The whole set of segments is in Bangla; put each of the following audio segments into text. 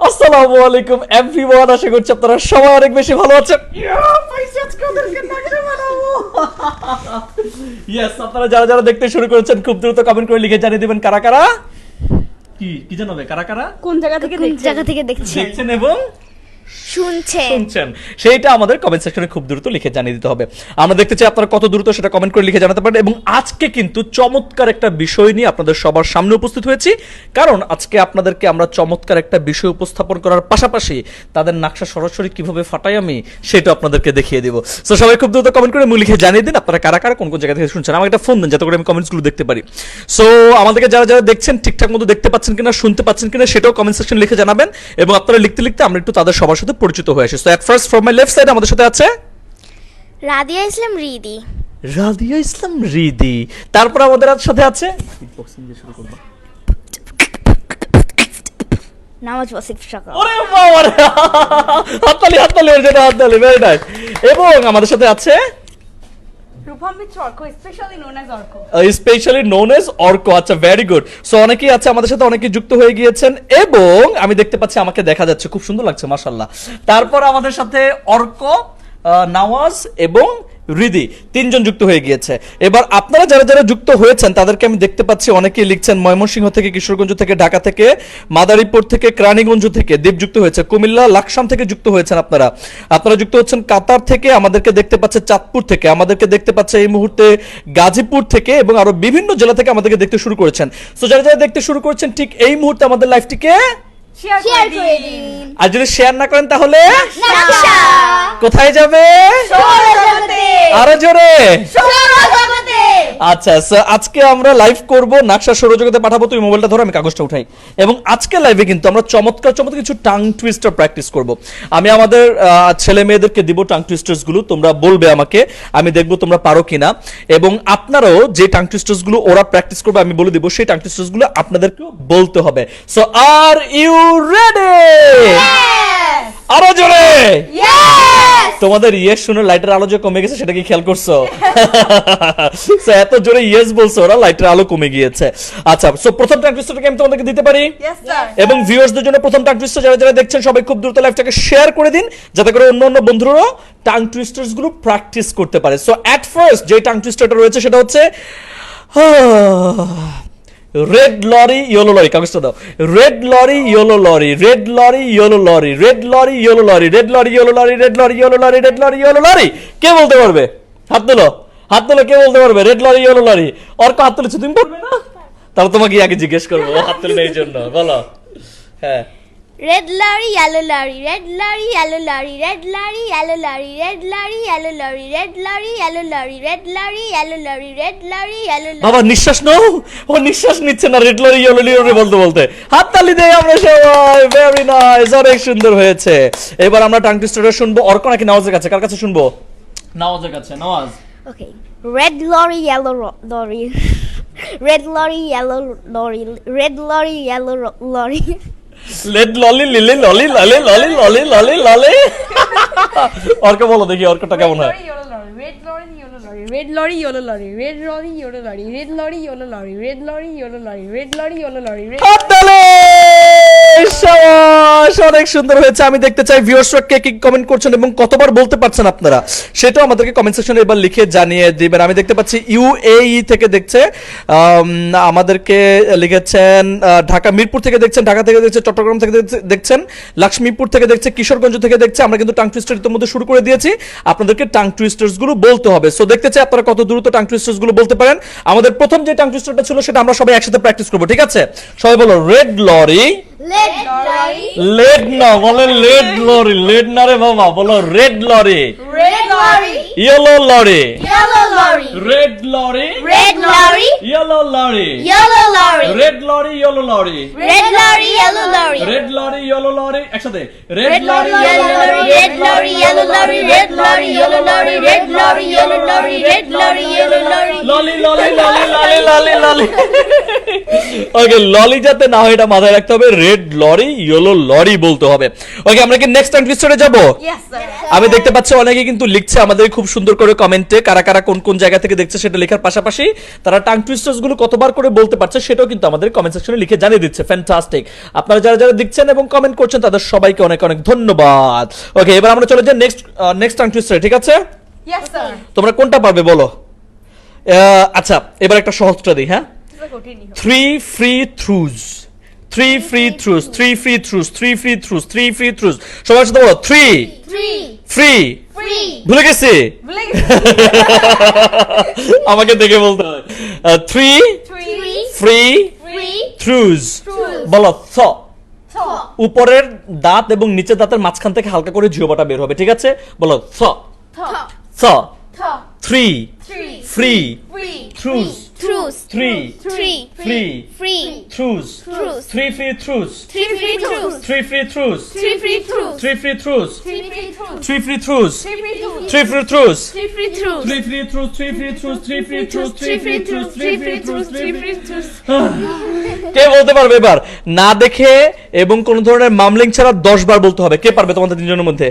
আসসালামু আলাইকুম এভরিওয়ান, আশা করছি আপনারা সবাই অনেক বেশি ভালো আছেন। ইয়েস, আপনারা যারা যারা দেখতে শুরু করেছেন খুব দ্রুত কমেন্ট করে লিখে জানিয়ে দিবেন কারা কারা কি জানাবে, কারা কারা কোন জায়গা থেকে দেখছেন এবং শুনছেন সেইটা আমাদের কমেন্ট সেকশনে খুব দ্রুত লিখে জানিয়ে দিতে হবে। আমরা দেখতে চাই আপনারা কত দ্রুত সেটা কমেন্ট করে লিখে জানাতে পারেন। এবং আজকে কিন্তু চমৎকার একটা বিষয় নিয়ে আপনাদের সবার সামনে উপস্থিত হয়েছি, কারণ আজকে আপনাদেরকে আমরা চমৎকার একটা বিষয় উপস্থাপন করার পাশাপাশি তাদের নাকশা সরাসরি কিভাবে ফাটাই আমি সেটা আপনাদেরকে দেখিয়ে দিব। সো সবাই খুব দ্রুত কমেন্ট করে লিখে জানিয়ে দিন আপনারা কারা কারা কোন কোন জায়গা থেকে শুনছেন। আমাকে একটা ফোন দেন যাতে করে আমি কমেন্টসগুলো দেখতে পারি। সো আমাদেরকে যারা যারা দেখছেন ঠিকঠাক মতো দেখতে পাচ্ছেন কিনা, শুনতে পাচ্ছেন কিনা সেটাও কমেন্ট সেকশনে লিখে জানাবেন। এবং আপনারা লিখতে লিখতে আমরা একটু তাদের সবার সাথে পরিচিত হয়ে আসি। So at first from my left side আমাদের সাথে আছে রাদিয়া ইসলাম রিদি। রাদিয়া ইসলাম রিদি। তারপর আমাদের সাথে আছে নামাজ ওয়াসিফ শাকা। ওরে বাবা রে, হাততালি এর জন্য হাততালি, ভেরি নাইস। এবং আমাদের সাথে আছে রূপমবিত Arka, specially known as Arka. Specially known as Arka. আচ্ছা, ভেরি গুড। সো অনেকেই আছে আমাদের সাথে, অনেকেই যুক্ত হয়ে গিয়েছেন এবং আমি দেখতে পাচ্ছি আমাকে দেখা যাচ্ছে, খুব সুন্দর লাগছে মাশাআল্লাহ। তারপর আমাদের সাথে অর্ক, নওয়াজ এবং রিদি তিনজন যুক্ত হয়ে গিয়েছে। এবার আপনারা যারা যারা যুক্ত হয়েছেন তাদেরকে আমি দেখতে পাচ্ছি অনেকেই লিখছেন ময়মনসিংহ থেকে, কিশোরগঞ্জ থেকে, ঢাকা থেকে, মাদারীপুর থেকে, কেরানীগঞ্জ থেকে, দ্বীপ যুক্ত হয়েছে, কুমিল্লা লাকসাম থেকে যুক্ত হয়েছেন আপনারা যুক্ত হচ্ছেন কাতার থেকে, আমাদেরকে দেখতে পাচ্ছে চাঁদপুর থেকে, আমাদেরকে দেখতে পাচ্ছে এই মুহূর্তে গাজীপুর থেকে এবং আরো বিভিন্ন জেলা থেকে আমাদেরকে দেখতে শুরু করেছেন। সো যারা যারা দেখতে শুরু করেছেন ঠিক এই মুহূর্তে আমাদের লাইভটিকে শেয়ার করে দিন। আর যদি শেয়ার না করেন তাহলে নাকশা কোথায় যাবে? সৌরজগতে। আরো জোরে। সৌরজগতে। আচ্ছা, আজকে আমরা লাইভ করব, নাকশা সৌরজগতে পাঠাবো। তুমি মোবাইলটা ধরো, আমি কাগজটা উঠাই। এবং আজকে লাইভে কিন্তু আমরা চমৎকার চমৎকার কিছু টাং টুইস্টার প্র্যাকটিস করব। আমি আমাদের ছেলে মেয়েদেরকে দিব টাং টুইস্টার্স গুলো, তোমরা বলবে আমাকে, আমি দেখবো তোমরা পারো কিনা। এবং আপনারাও যে টাং টুইস্টার্স গুলো ওরা প্র্যাকটিস করবে আমি বলে দিব, সেই টাং টুইস্টার্স গুলো আপনাদেরকেও বলতে হবে। So are you ready? আরো জোরে। তোমাদের ইয়েস শুনে লাইটের আলো যে কমে গেছে সেটা কি খেয়াল করছো? সো এত জোরে ইয়েস বলছো ওরা, লাইটের আলো কমে গিয়েছে। আচ্ছা, সো প্রথম টাং টুইস্টারটাকে আমি তোমাদেরকে দিতে পারি? এবং ভিউয়ার্সদের জন্য প্রথম টাং টুইস্টার যারা যারা দেখছেন সবাই খুব দ্রুত লাইভটাকে শেয়ার করে দিন যাতে করে অন্য অন্য বন্ধুরাও টাং টুইস্টার্স গুলো প্র্যাকটিস করতে পারে। সো এট ফার্স্ট যে টাং টুইস্টারটা রয়েছে সেটা হচ্ছে রেড লরি ইয়েলো লরি। কাগজটা দাও। Red lorry yellow lorry, red lorry yellow lorry, red lorry yellow lorry, red lorry yellow lorry, red lorry yellow lorry, red lorry yellow lorry. কে বলতে পারবে? হাত তোলো, হাত তোলো। কে বলতে পারবে red lorry yellow lorry? Arka হাত তুলেছো, তুমি বলবে না? তাহলে তোমাকে আগে জিজ্ঞেস করবো, হাত তুলে এই জন্য বলো। হ্যাঁ, red lorry yellow lorry, red lorry yellow lorry, red lorry yellow lorry, red lorry yellow lorry, red lorry yellow lorry, red lorry yellow lorry, red lorry yellow lorry. বাবা নিঃশ্বাস নাও, ও নিঃশ্বাস নিচ্ছে না রেড লরি ইয়েলো লরি বলতে বলতে। হাত তালি দেই আমরা সবাই। ভেরি নাইস, অনেক সুন্দর হয়েছে। এবার আমরা টাং টুইস্টারটা শুনবো অর্ক নাকি নওয়াজের কাছে? কার কাছে শুনবো? নওয়াজের কাছে। Nawaz. Okay, red lorry yellow lorry, red lorry yellow lorry, red lorry yellow lorry, led lolly lily lolly lolly lolly lolly lolly ললি। অর্ক বলো দেখি অর্কটা কেমন হয়। Red lorry yellow lorry, red lorry yellow lorry, red lorry yellow lorry, red lorry yellow lorry, red lorry yellow lorry, red lorry yellow lorry, হাততালি। শাবাশ, অনেক সুন্দর হয়েছে। আমি দেখতে চাই ভিউয়ার্সরা কে কি কমেন্ট করছেন এবং কতবার বলতে পারছেন আপনারা সেটাও আমাদেরকে কমেন্ট সেকশনে এবার লিখে জানিয়ে দিবেন। আমি দেখতে পাচ্ছি ইউএই থেকে দেখছে, আমাদেরকে লিখেছেন ঢাকা মিরপুর থেকে দেখছেন, ঢাকা থেকে দেখছে, চট্টগ্রাম থেকে দেখছেন, লক্ষ্মীপুর থেকে দেখছে, কিশোরগঞ্জ থেকে দেখছে। আমরা কিন্তু টাং টুইস্টার ইতিমধ্যে শুরু করে দিয়েছি, আপনাদেরকে টাং টুইস্টার্স গুলো বলতে হবে। সো দেখতে চাই আপনারা কত দ্রুত টাং টুইস্টার্স গুলো বলতে পারেন। আমাদের প্রথম যে টাং টুইস্টারটা ছিল সেটা আমরা সবাই একসাথে প্র্যাকটিস করবো, ঠিক আছে? সবাই বলো রেড লরি। লেড না বলে লেড লরি, লেড না রে বাবা, বলো red lorry, red lorry yellow lorry, yellow lorry, red lorry, red lorry yellow lorry, yellow lorry, red lorry yellow lorry, red lorry yellow lorry, red lorry yellow lorry. একসাথে red lorry yellow lorry, red lorry yellow lorry, red lorry yellow lorry, red lorry yellow lorry, red lorry yellow lorry, lolly lolly lolly lolly lolly ললি। ওকে, ললি যাতে না হয় এটা মাথায় রাখতে হবে, রেড লরি ইয়েলো লরি বলতে হবে। ওকে, আমরা কি নেক্সট টাং টুইস্টারে যাব? আমি দেখতে পাচ্ছি অনেকে কিন্তু লিখছে আমাদের খুব সুন্দর করে কমেন্টে কারা কারা কোন কোন জায়গা থেকে থেকে দেখছে সেটা লেখার পাশাপাশি তারা টাং টুইস্টার্স গুলো কতবার করে বলতে পারছে সেটাও কিন্তু আমাদের কমেন্ট সেকশনে লিখে জানিয়ে দিচ্ছে। ফ্যান্টাস্টিক। আপনারা যারা যারা দেখছেন এবং কমেন্ট করছেন তাদের সবাইকে অনেক অনেক ধন্যবাদ। ওকে, এবার আমরা চলে যাই নেক্সট টাং টুইস্টারে, ঠিক আছে? Yes, sir. তোমরা কোনটা পারবে বলো? আচ্ছা, এবার একটা সহজটা দিই, হ্যাঁ? Sir, continue. 3 free throughs. 3 free throughs. 3 free throughs. 3 free throughs. 3 free throughs. সবার সাথে বলো 3 Three. free. Free. ভুলে গেছি? Like আমাকে দেখে বলতে হয়। 3 three, free Free. throughs. Throughs. বলো th। Top. উপরের দাঁত এবং নিচের দাঁতের মাঝখান থেকে হালকা করে জিহ্বাটা বের হবে, ঠিক আছে? বলো th। Top. th। Top. 3 Three. free free, throughs. Truth. 3 Three. free Free. throughs. Truth. 3 free throughs. Three free truths. 3 free throughs. Three free truths. 3 free throughs. Three free truths. 3 free throughs. three free truths, 3 free throughs. Three free truths. 3 free throughs. 3 free throughs. 3 free throughs. 3 free throughs. 3 free throughs. 3 free throughs. কে বলতে পারবে এবার? না দেখে এবং কোন ধরনের মামলিং ছাড়া 10 বার বলতে হবে। কে পারবে তোমাদের তিনজনের মধ্যে?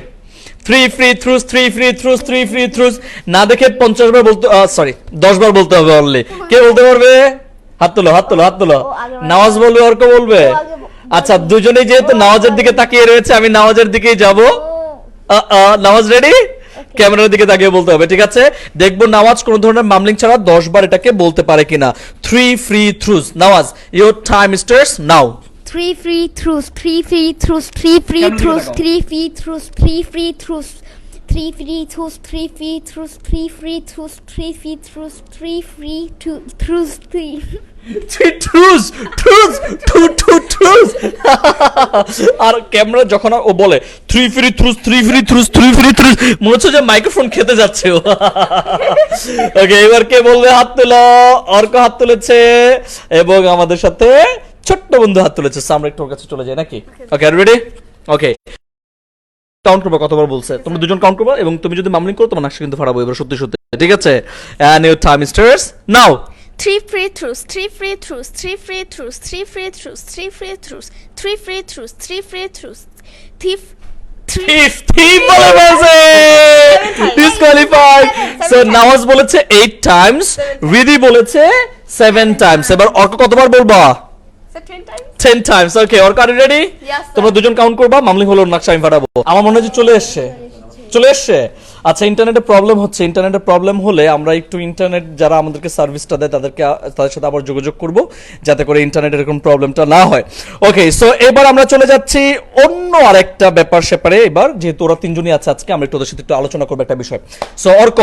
3 free throughs. 3 free throughs. 3 free throughs। না দেখে 50 বার বলতে, সরি 10 বার বলতে হবে অনলি। কে বলতে পারবে? হাত তোলো, হাত তোলো, হাত তোলো। নওয়াজ বলবে, অর্ক বলবে? আচ্ছা, দুজনেই যেহেতু নওয়াজের দিকে তাকিয়ে রয়েছে, আমি নওয়াজের দিকেই যাব। নওয়াজ রেডি? ক্যামেরার দিকে তাকিয়ে বলতে হবে, ঠিক আছে? দেখবো নওয়াজ কোন ধরনের মামলিং ছাড়া 10 বার এটাকে বলতে পারে কিনা। 3 free throughs। Nawaz, your time starts now. Three free truths. Three free truths. Three free Camera truths. দিকে Three free truths. Three free truths. Three free truths. Three free truths. Three free truths. Three free truths. Three free truths. Three. 3 truths. Truths. 2 truths। আর ক্যামেরা যখন ও বলে 3 free truths, 3 free truths, 3 free truths, মনে হচ্ছে যে মাইক্রোফোন খেতে যাচ্ছে ও। ওকে, এবার কে বলবে? হাত তোলো। অর্ক হাত তুলেছে এবং আমাদের সাথে ছোট্ট বন্ধু হাত তুলেছে। So, আমরা একটু ওর কাছে চলে যাই নাকি? ওকে, আর রেডি? ওকে, কাউন্ট করবো কতবার বলছে। তোমরা দুজন কাউন্ট করবা এবং তুমি যদি মামলিং করো তোমার নাকশা কিন্তু ফাড়াবো এবার সত্যি সত্যি, ঠিক আছে? And your time starts now. Three free truths. Three free truths. Three free truths. Three free truths. Three free truths. Three free truths. Three free truths. Thief. Thief বলে ফেলছে। Disqualified. So নওয়াজ বলেছে 8 times, রিদি বলেছে 7 times। এবার অর্ক কতবার বলবা? sir, 10 times, 10 times। ওকে, অর্ক আর রেডি? Yes, sir. তোমরা দুজন কাউন্ট করবা, মামলিং হলো নাকশা আমি ফাটাবো। আমার মনে হয় যে চলে এসেছে। চলে এসেছে? আচ্ছা, ইন্টারনেটের প্রবলেম হচ্ছে। ইন্টারনেটের প্রবলেম হলে আমরা একটু ইন্টারনেট যারা আমাদেরকে সার্ভিসটা দেয় তাদের সাথে আবার যোগাযোগ করব যাতে করে ইন্টারনেটের এরকম প্রবলেমটা না হয়। ওকে, সো এবার আমরা চলে যাচ্ছি অন্য আরেকটা ব্যাপার স্যাপারে। এবার যেহেতু ওরা তিনজনই আছে আজকে, আমরা একটু ওদের সাথে একটু আলোচনা করবো একটা বিষয়। সো অর্ক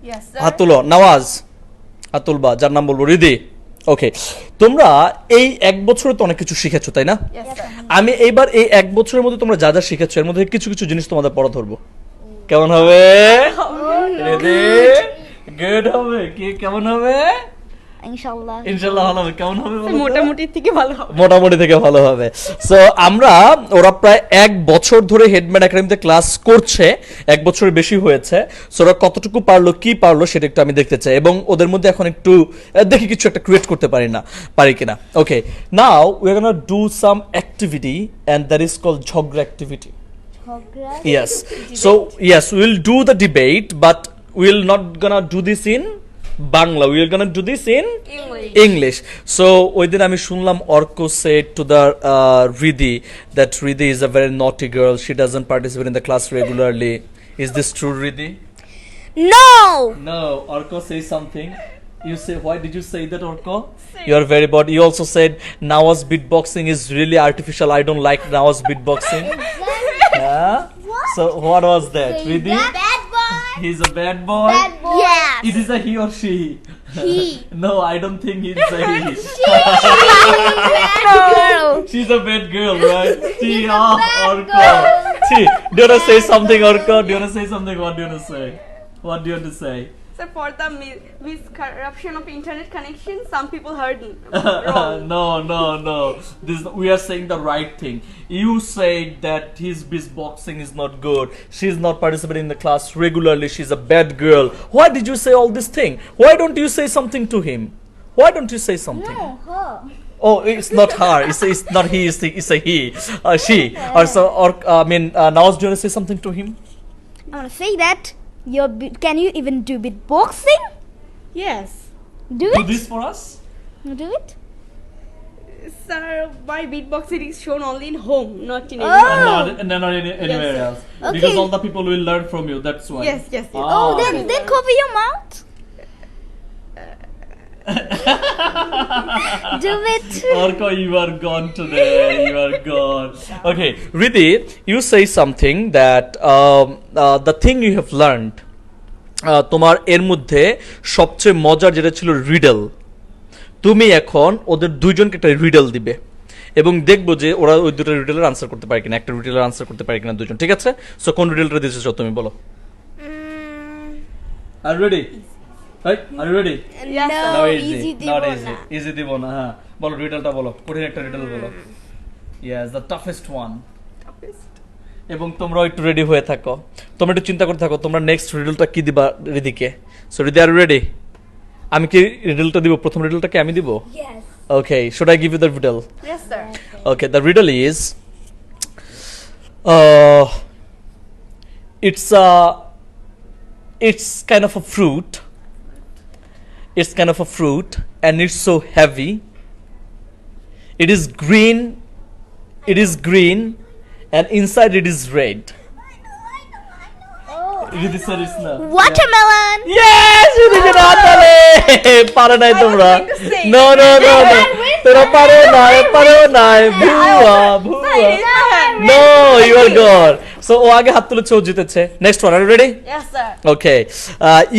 yes, sir, হাত তুলো, নওয়াজ হাত তুলবা, যার নাম বলবো রিদি। ওকে, তোমরা এই 1 বছরে তো অনেক কিছু শিখেছো, তাই না? yes, sir, আমি এইবার এই 1 বছরের মধ্যে তোমরা যা যা শিখেছো এর মধ্যে কিছু কিছু জিনিস তোমাদের পড়া ধরবো। কেমন হবে? রেডি? গুড হবে কি? কেমন হবে? Inshallah. ইনশাআল্লাহ ভালো হবে। কেমন হবে বলো তো? মোটামুটি থেকে ভালো হবে। মোটামুটি থেকে ভালো হবে। সো ওরা প্রায় 1 বছর ধরে হেডম্যান একাডেমিতে ক্লাস করছে, 1 বছরের বেশি হয়েছে। সো ওরা কতটুকু পারলো, কি পারলো সেটা একটু আমি দেখতে চাই এবং ওদের মধ্যে এখন একটু দেখি কিছু একটা ক্রিয়েট করতে পারি কিনা। Okay, now we are gonna do some activity and that is called ঝগড়া activity. Yes. So yes, we'll do the debate, but we'll not gonna do this in Bangla. We're gonna do this in English. So ওই দিন আমি শুনলাম Arka said to the Riddhi that Riddhi is a very naughty girl. She doesn't participate in the class regularly. Is this true, Riddhi? No. No. Orko say something. You say, why did you say that, Orko? You are very bad. You also said Nawaz beatboxing is really artificial. I don't like Nawaz beatboxing. Yeah. So what was that, Riddhi? Bad boy. He's a bad boy. Bad boy. Yes. It is a he or she? He. No, I don't think he's a he. Girl. She's a bad girl, right? Orko. See, do you want to say something, Orko? Do you want to say something? What do you want to say? What do you want to say? So for the miscorruption of internet connection, some people heard wrong. No. We are saying the right thing. You said that his beatboxing is not good. She's not participating in the class regularly. She's a bad girl. Why did you say all this thing? Why don't you say something to him? Why don't you say something? No, her. Oh, it's not her. It's not he. It's a he. She. Now, do you want to say something to him? I want to say that can you even do beatboxing? Yes. Do Do it. this for us. Do it. Sir, my beatboxing is shown only in home, not in Oh. Not anywhere Yes, else. Okay. Because all the people will learn from you. That's why. Yes, yes, yes. Oh, okay. then cover your mouth. Do it. Orko, you are gone today. You are gone. Okay, Riddhi, you say something that the thing you have learned. তোমার এর মধ্যে সবচেয়ে মজার যেটা ছিল রিডল। তুমি এখন ওদের দুইজনকে একটা রিডল দিবে এবং দেখবো যে ওরা ওই দুটো রিডলের আনসার করতে পারে কিনা, একটা রিডলের আনসার করতে পারে কিনা দুজন, ঠিক আছে? সো কোন রিডলটা দিয়েছো তুমি বলো। আর ready? Right, R ready? Yes, No, No, easy not দিব easy. না। Easy দিব না, হ্যাঁ। বলো রিডলটা বলো, কঠিন একটা রিডল বলো। Yes, the toughest one. এবং তোমরা একটু রেডি হয়ে থাকো, তোমরা একটু চিন্তা করতে থাকো তোমরা নেক্সট রিডলটা কি দিবা রিদিকে। সো রিদি, আর রেডি? আমি কি রিডলটা দিব? প্রথম রিডলটা কি আমি দিব? Yes. Okay, should I give you the riddle? Yes, sir. Okay, the riddle is it's kind of a fruit. It's kind of a fruit and it's so heavy. It is green. It is green and inside it is red. Ridi sir is na. Watermelon. Yes, Ridi ke naam dale. Pare nai tumra. going to say. No. Tera pare nai. Bhua. No, you are gone. So ও আগে হাত তুলেছে, ও জিতেছে। Next one, are you ready? Yes, sir. Okay.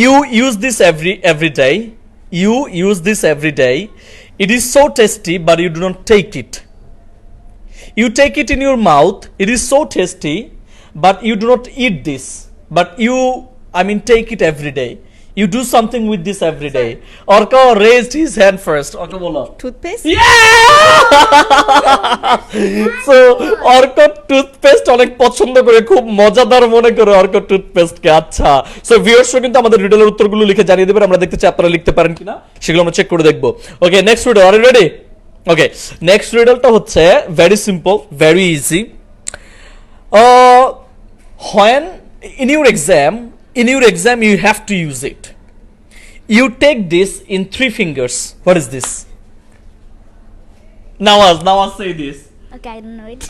You use this every day. You use this every day. It is so tasty, but you do not take it. You take it in your mouth. It is so tasty, but you do not eat this. But take it every day. You do something with this every day. Orko raised his hand first. Orko bolo. Toothpaste? So Orko toothpaste অনেক পছন্দ করে, খুব মজাদার মনে করে অর্ক টুথপেস্ট কে। আচ্ছা, সো ভিউয়ার্সরা কিন্তু আমাদের রিডলের উত্তরগুলো লিখে জানিয়ে দেবেন, আমরা দেখতে চাই আপনারা লিখতে পারেন কিনা, সেগুলো আমরা চেক করে দেখব। Okay, next riddle, are you ready? Okay, next রিডলটা হচ্ছে very simple, very easy. when in your exam you have to use it. You take this in 3 fingers. What is this? Nawaz, say this. Okay, I don't know it.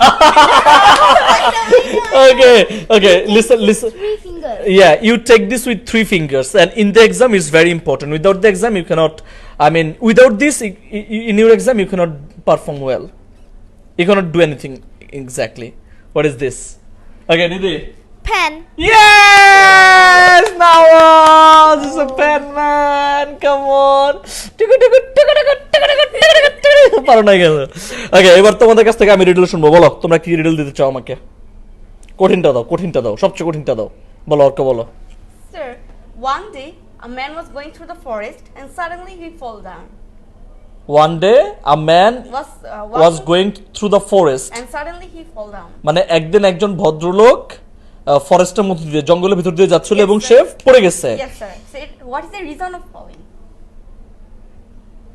Okay, listen. 3 fingers. Yeah, you take this with 3 fingers, and in the exam is very important. Without the exam, you cannot. Without this, in your exam, you cannot perform well. You cannot do anything exactly. What is this? Okay, Nidhi. Pen. Yes, Nawaz is a pen man. Come on. পারো না গেল। ওকে, এবার তোমাদের কাছ থেকে আমি রিডল শুনবো। বলো তোমরা কি রিডল দিতে চাও আমাকে। কঠিনটা দাও, সবচেয়ে কঠিনটা দাও। বলো অর্ক, বলো। Sir, one day a man was going through the forest and suddenly he fell down. One day a man Was was walking going through the forest. and suddenly he fell down. মানে একদিন একজন ভদ্রলোক ফরেস্টের মধ্যে দিয়ে, জঙ্গলের ভিতর দিয়ে যাচ্ছিল এবং সে পড়ে গেছে। Yes, sir. So what is the reason of falling?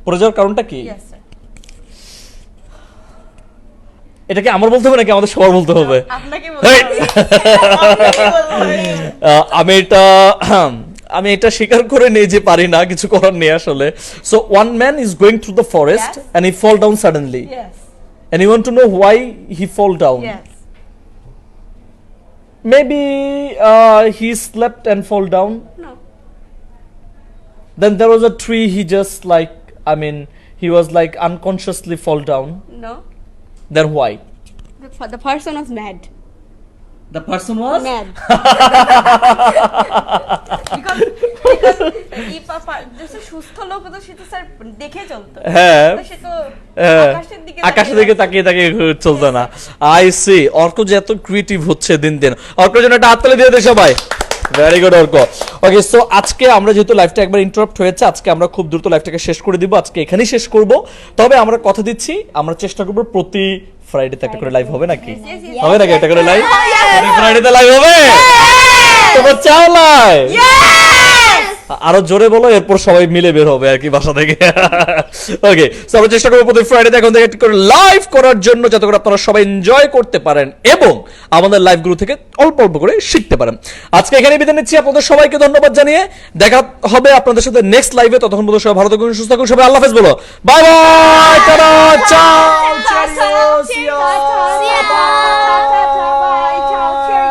পড়ে যাওয়ার কারণটা কি? Yes, sir. এটা কি আমার বলতে হবে নাকি আমাদের সবার বলতে হবে? আপনাকে Hey! বলতে হবে। আমি এটা স্বীকার করে নেই যে পারি না, কিছু করার নেই আসলে। So one man is going through the forest Yes. and he fall down suddenly. Yes. And you want to know why he fall down? Yes. Maybe he slept and fall down. No. Then there was a tree, he just he was like unconsciously fall down. No. Then why? The person was mad. The person was? Mad. because if just সুস্থ লোক হতো সে তো স্যার দেখে চলতো। হ্যাঁ। তো সে তো আকাশের দিকে তাকিয়ে চলতো না। I C. অর্ক যে এত ক্রিয়েটিভ হচ্ছে দিন দিন। অর্কের জন্য একটা হাততালি দিয়ে দেয় সবাই। Very good Arka. Okay, so আজকে আমরা যেহেতু লাইভটা একবার ইন্টারাপ্ট হয়েছে, আজকে আমরা খুব দ্রুত লাইভটাকে শেষ করে দিব। আজকে এখানেই শেষ করব। তবে আমরা কথা দিচ্ছি, আমরা চেষ্টা করব প্রতি ফ্রাইডেতে একটা করে লাইভ হবে নাকি? হবে নাকি একটা করে লাইভ? ফ্রাইডেতে লাইভ হবে? তোমরা চাও লাইভ? আরো জোরে বলো, এরপর সবাই মিলে বের হবে আর কি বাসা থেকে। ওকে, সো আমরা চেষ্টা করবো প্রতি ফ্রাইডে এখন থেকে করে লাইভ করার জন্য, যাতে করে আপনারা সবাই এনজয় করতে পারেন এবং আমাদের লাইভগুলো থেকে অল্প অল্প করে শিখতে পারেন। আজকে এখানে বিদায় নিচ্ছি, আপনাদের সবাইকে ধন্যবাদ জানিয়ে দেখা হবে আপনাদের সাথে নেক্সট লাইভে। ততক্ষণ পর্যন্ত সবাই ভালো থাকুন, সুস্থ থাকুন, সবাই আল্লাহ হাফেজ বলো, বাই বাই, টাটা, চাও, চিয়ারিও,